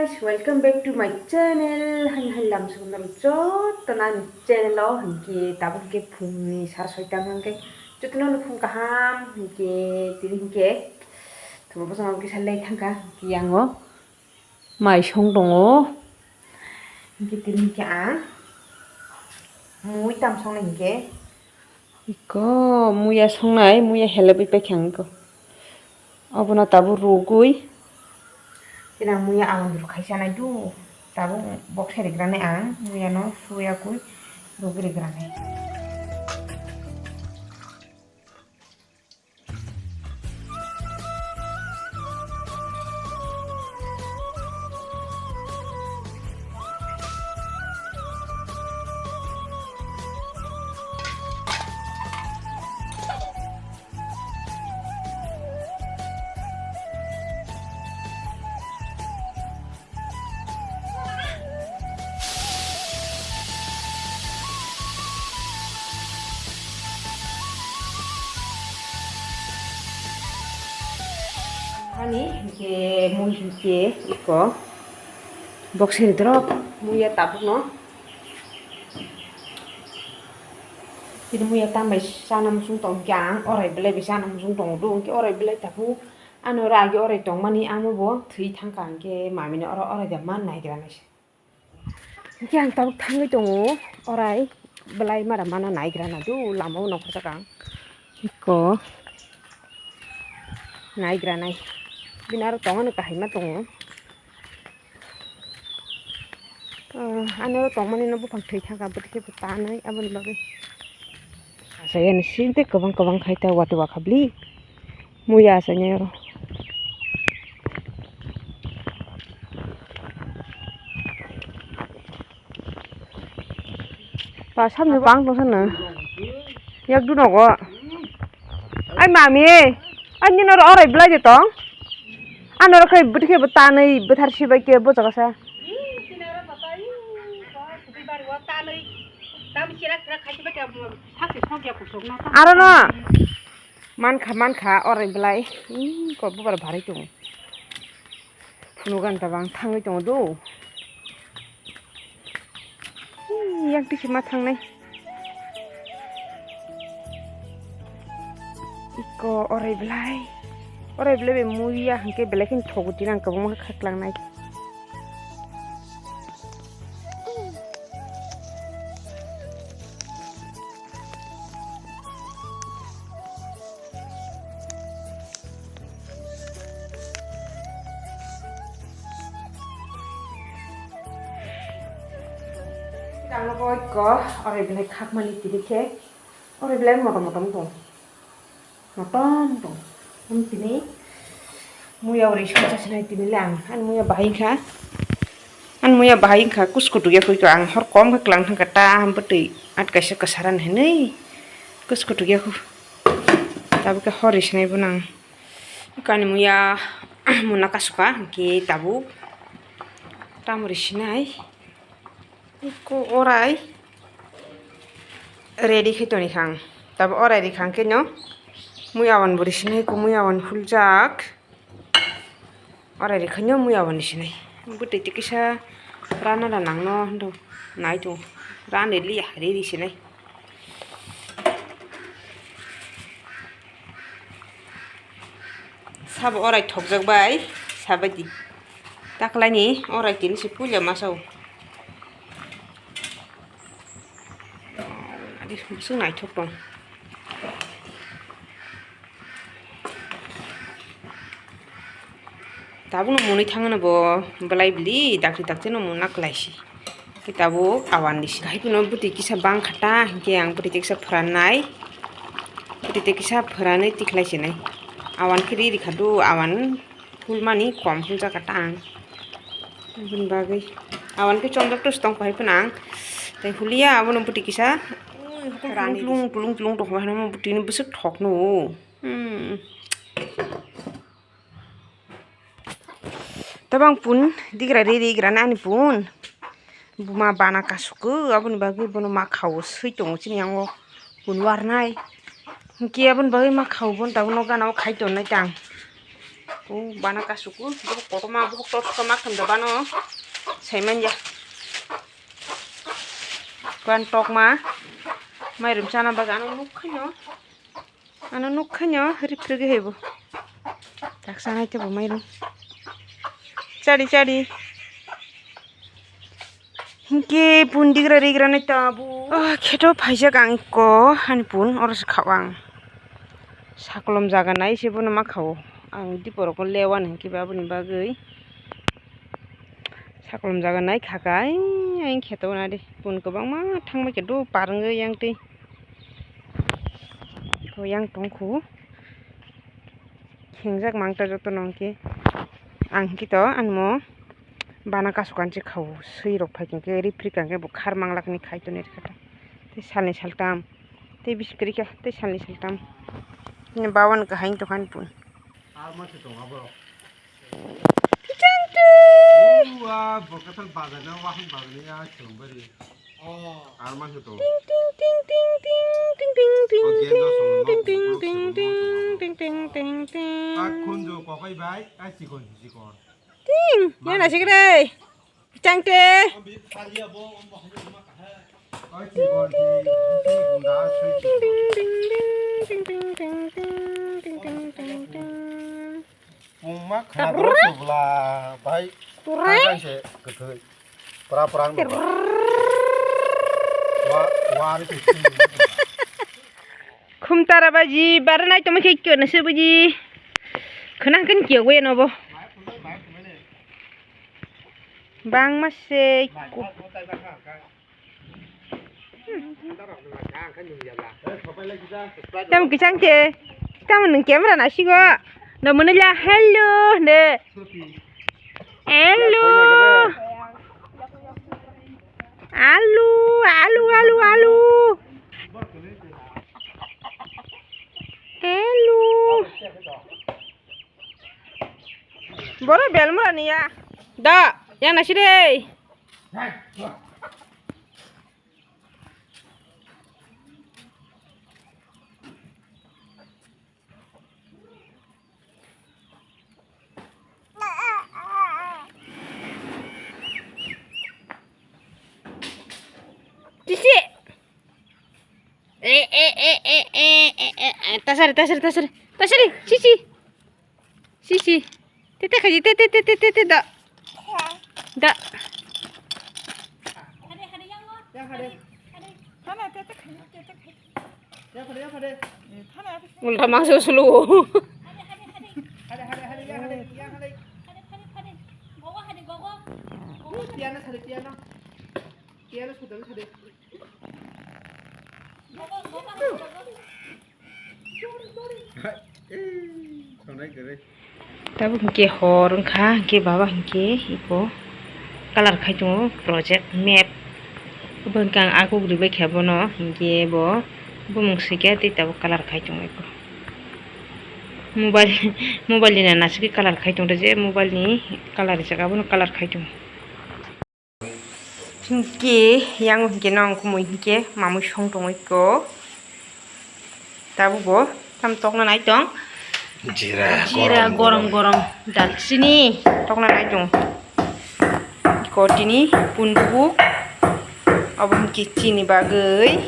guys, welcome back to my channel. Halam sebentar jod tenan channel lo hengke tabuk ke phungni sar soitang hengke jutno phung kaham hengke tiri hengke tuh bersama ke salai thangka kiango mai song dongo hengke tiri hengke a mui tam song hengke iko muya songnai muya helebi pe khangko abona tabu rogui Tinang muya ang dulu kaisa na du tabu box hari grane ang muya no suya kui rogri grane Ani ke mui ke iko box hari drop muya tabu no jadi muya tambah sana musung tong jang orai belai bisa na musung tong du ke orai belai tabu anu ragi orai tong mani anu bo thui thangka ke mami ne orai da man nai grana ke ang tabu thangai tong orai belai mara mana nai grana du lama no khota kang iko nai grana Binar tongan kahai ma tong anu tong mani no bupang thui thangka betike butanai abon bagai saya ni sinte kawang khaita watu wakabli muya asanya ro pa samne bang tong sana yak du no go ai mami ai ni no orai blai je tong anu ro khai betike butanai bethar sibai ke bojaga sa Aro no manka orai belai ko bubar bhari tong funugan tabang thangai tong do yak dikhi ma thangnai iko orai belai be muya hangke belai kin thoguti nang kabung khaklang nai Kalau kau ikut, orang bilang khak mani tidik ke, orang bilang motom tong, ini, muya orang suka cina tidik lang, an muya bahain kah, kus kudu ya kau ikut ang, hor kom ke kelang kata, hampir at kasih kesaran henai, kus kudu ya kau, tapi ke horis nih punang, kan muya munaka suka, ke tabu, tamuris nih. Iko orai ready khito ni khang tab orai ri khang ke no muyawan burisne ko muyawan huljak orai ri khanyo muyawan sine buti tikisa rana la nang no do nai tu ran li ya ri sine sab orai thokjak bai sabadi taklani orai tin si pulya masau Musuh naik thok dong. Tabu no muni thangana bo belai beli dakri no munak laisi. Kita bu awan disi. Kai puno buti kisa bang khata hingke ang buti kisa phuranai. Buti kisa phuranai tiklaisi nai. Awan kiri dikhadu awan hulmani kom hulja kata ang. Bun bagai. Awan ke chongjak tus tong kai punang. Tai hulia awan buti kisa tulung toh mana buti ni besok thok no tabang pun digra nani pun buma bana kasuku abun bagi bunu ma khau sui tong chin yango bun warnai ki abun bagi ma khau bun tabun ga naw khai ton nai tang bana kasuku bu kotoma bu tos kama kanda bano saimanya kan tok ma mai rum sana baga anu nukhanyo riprugi hebo tak sanai te bo mai rum cari hinke pundigra rigra nai tabu kheto phaisa gang ko hani pun oros khawang sakolom jaga nai sebo ma khawo ang diporo ko lewan hinke babuni bagai sakolom jaga nai khakai aing kheto na de pun kobang ma thangma ke do parnge yang tei ko yang tongkhu khengjak mangta joto nongke ang kito anmo bana kasukanchi khaw sui rok phai ke rifri kangke bo khar manglakni khaito ner kata te salni saltam te biskrika te salni saltam ne bawan ka hain to kan pun alma se tonga bro Kwchangti wa bokatal bagana wa han bagani ya chumbari alma se to ting ting ting ting ting ting ting ting ting a kunjo ko kai bai a sikon ting ya na sigre Kwchangti ambi phalia bo ambo hajo ma ka ha a sikon ti bunda sui ting ting ting ting ting ting Pungma khana subla bai kan se kekai perang wa ri ti khumtara baji baranai to meke kyo na sebuji khanang kan kyo we no bo bang mase tam Kwchangti tam nung camera na sigo no munila hello ne hello alu hello boro belmura ni ya da yang nasi deh Cici. Tasari. Cici. Tete kaji tete da. Da. Mulai masuk seluruh. Tabu ke horong kah ke bawah ke iko color khai tu project map bengkang aku gribe khebono ke bo bumung sike ti tabu color khai tu iko mobile ni nasiki color khai tu je mobile ni color jaga bono color khai tu ke yang ke nong ko moi ke mamu song tong iko tabu bo tam tok na nai tong Jira gorong dalchini tokna nai jong kotini pun bubuk abum ke chini bagai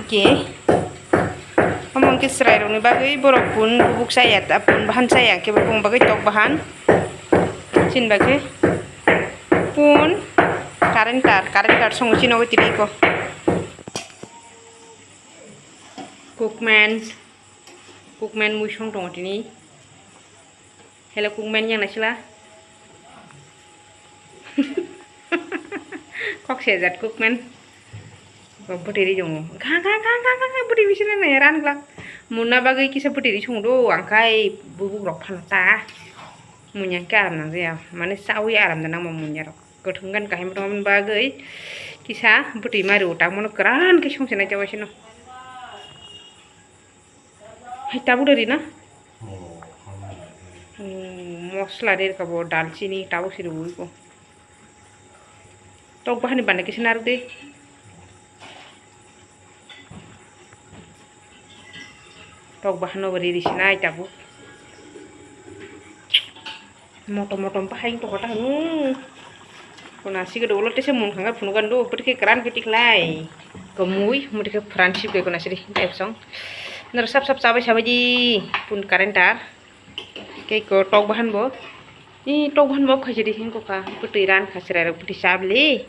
ke among ke serai roni bagai borok pun bubuk saya ta pun bahan saya ke bung bagai tok bahan chin bagai pun current tar song chino tiri ko cookman musong tong tini hello cookman yang nasila kok sejat cookman butiri jong kang butiri bisina na heran klak munna bagai kisa butiri chungdo angkai bubuk rok phanata munya ka aram nang ya mane sawi aram nang munya rok gothunggan kahim ron bagai kisa butiri mari utak mono kran ke song sena jawasino hai tabu dari na mosla der kabo dalchini tabu siru ko tok bahani bana kisinar de tok bahano bari risinai tabu motom motom pahing to kota nu kuna si ke dolo tese mun khanga phunu gandu perke kran ke tiklai kemui mudi ke fransip ke kuna sidi epsong nar sap sap sabai sabai pun karentar ke ko tok bahan bo ni tok bahan bo khaji di hin ko ka putiran khasra puti sabli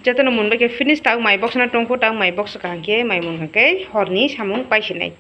jatano mun ke finish tang mai box na tongko tang mai box ka ke mai mun ke horni samung paisinai